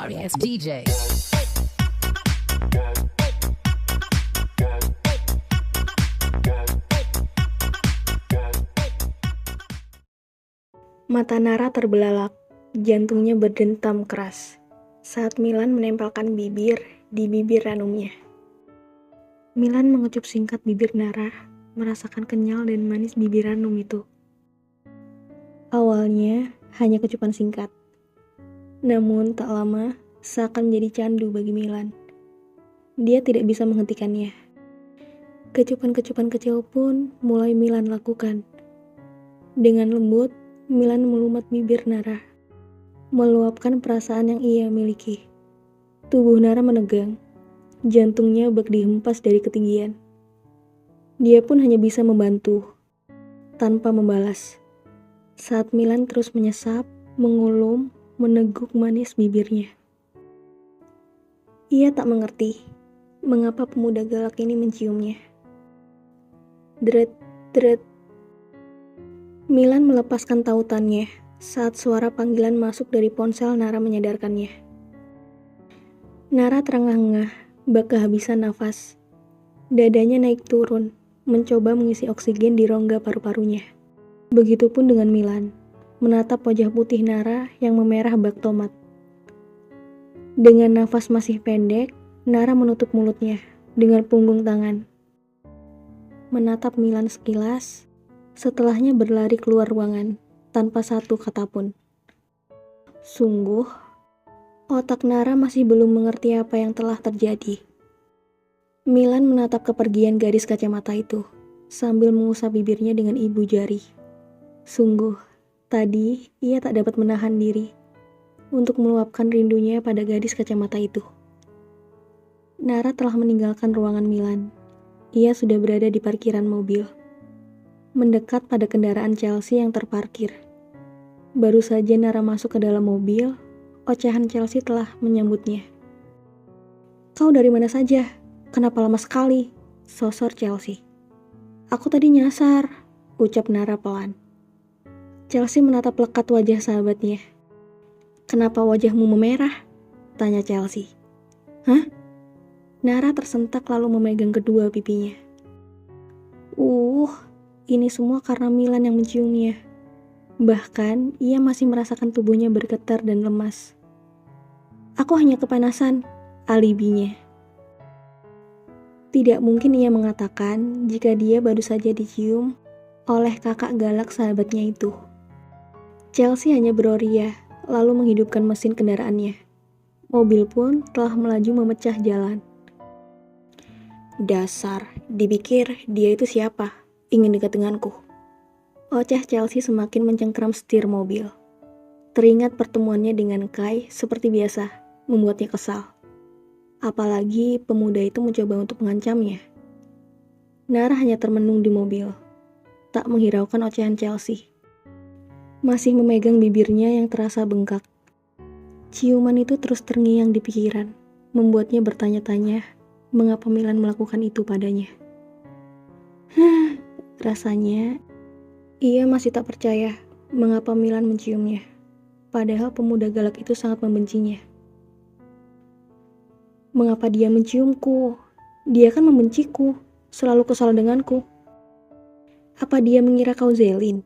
sorry ass DJ. Mata Nara terbelalak, jantungnya berdentam keras saat Milan menempelkan bibir di bibir ranumnya. Milan mengecup singkat bibir Nara, merasakan kenyal dan manis bibir ranum itu. Awalnya hanya kecupan singkat, namun tak lama seakan menjadi candu bagi Milan. Dia tidak bisa menghentikannya. Kecupan-kecupan kecil pun mulai Milan lakukan. Dengan lembut, Milan melumat bibir Nara, meluapkan perasaan yang ia miliki. Tubuh Nara menegang, jantungnya bak dihempas dari ketinggian. Dia pun hanya bisa membantu, tanpa membalas. Saat Milan terus menyesap, mengulum, meneguk manis bibirnya. Ia tak mengerti, mengapa pemuda galak ini menciumnya. Dret, dret. Milan melepaskan tautannya saat suara panggilan masuk dari ponsel Nara menyadarkannya. Nara terengah-engah, bak kehabisan nafas. Dadanya naik turun, mencoba mengisi oksigen di rongga paru-parunya. Begitupun dengan Milan, menatap wajah putih Nara yang memerah bak tomat. Dengan nafas masih pendek, Nara menutup mulutnya dengan punggung tangan. Menatap Milan sekilas, setelahnya berlari keluar ruangan tanpa satu kata pun. Sungguh, otak Nara masih belum mengerti apa yang telah terjadi. Milan menatap kepergian gadis kacamata itu sambil mengusap bibirnya dengan ibu jari. Sungguh, tadi ia tak dapat menahan diri untuk meluapkan rindunya pada gadis kacamata itu. Nara telah meninggalkan ruangan Milan. Ia sudah berada di parkiran mobil, mendekat pada kendaraan Chelsea yang terparkir. Baru saja Nara masuk ke dalam mobil, ocehan Chelsea telah menyambutnya. "Kau dari mana saja? Kenapa lama sekali?" sosor Chelsea. "Aku tadi nyasar," ucap Nara pelan. Chelsea menatap lekat wajah sahabatnya. "Kenapa wajahmu memerah?" tanya Chelsea. "Hah?" Nara tersentak lalu memegang kedua pipinya. Ini semua karena Milan yang menciumnya. Bahkan, ia masih merasakan tubuhnya bergetar dan lemas. "Aku hanya kepanasan," alibinya. Tidak mungkin ia mengatakan jika dia baru saja dicium oleh kakak galak sahabatnya itu. Chelsea hanya beroria, lalu menghidupkan mesin kendaraannya. Mobil pun telah melaju memecah jalan. "Dasar, dipikir dia itu siapa? Ingin dekat denganku." Oceh Chelsea semakin mencengkram setir mobil. Teringat pertemuannya dengan Kai seperti biasa, membuatnya kesal. Apalagi pemuda itu mencoba untuk mengancamnya. Nara hanya termenung di mobil, tak menghiraukan ocehan Chelsea. Masih memegang bibirnya yang terasa bengkak. Ciuman itu terus terngiang di pikiran, membuatnya bertanya-tanya mengapa Milan melakukan itu padanya. Rasanya ia masih tak percaya mengapa Milan menciumnya, padahal pemuda galak itu sangat membencinya. "Mengapa dia menciumku? Dia kan membenciku, selalu kesal denganku. Apa dia mengira kau Zelin?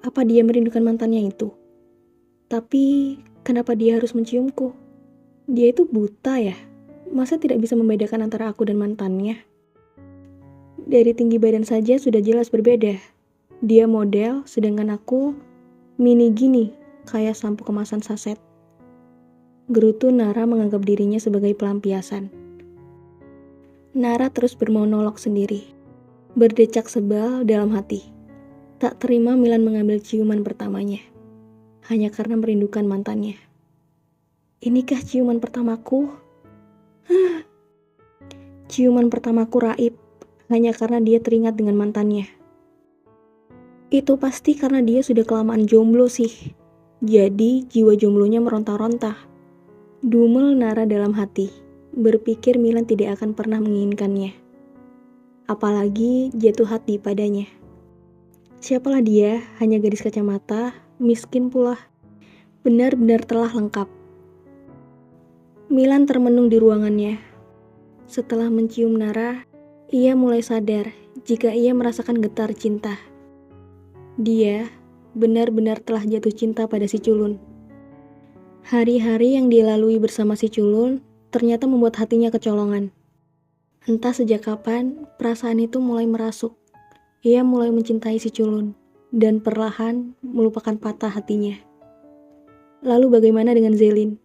Apa dia merindukan mantannya itu? Tapi kenapa dia harus menciumku? Dia itu buta ya? Masa tidak bisa membedakan antara aku dan mantannya? Dari tinggi badan saja sudah jelas berbeda. Dia model, sedangkan aku mini gini, kayak sampo kemasan saset." Gerutu Nara menganggap dirinya sebagai pelampiasan. Nara terus bermonolog sendiri, berdecak sebal dalam hati. Tak terima Milan mengambil ciuman pertamanya, hanya karena merindukan mantannya. Inikah ciuman pertamaku? Ciuman pertamaku raib, hanya karena dia teringat dengan mantannya. Itu pasti karena dia sudah kelamaan jomblo sih. Jadi jiwa jomblonya meronta-ronta. Dumel Nara dalam hati, berpikir Milan tidak akan pernah menginginkannya. Apalagi jatuh hati padanya. Siapalah dia, hanya gadis kacamata, miskin pula. Benar-benar telah lengkap. Milan termenung di ruangannya. Setelah mencium Nara, ia mulai sadar jika ia merasakan getar cinta. Dia benar-benar telah jatuh cinta pada si culun. Hari-hari yang dilalui bersama si culun ternyata membuat hatinya kecolongan. Entah sejak kapan perasaan itu mulai merasuk. Ia mulai mencintai si culun dan perlahan melupakan patah hatinya. Lalu bagaimana dengan Zelin?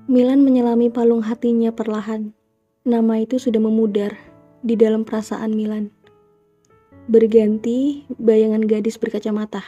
Milan menyelami palung hatinya perlahan. Nama itu sudah memudar di dalam perasaan Milan. Berganti bayangan gadis berkacamata.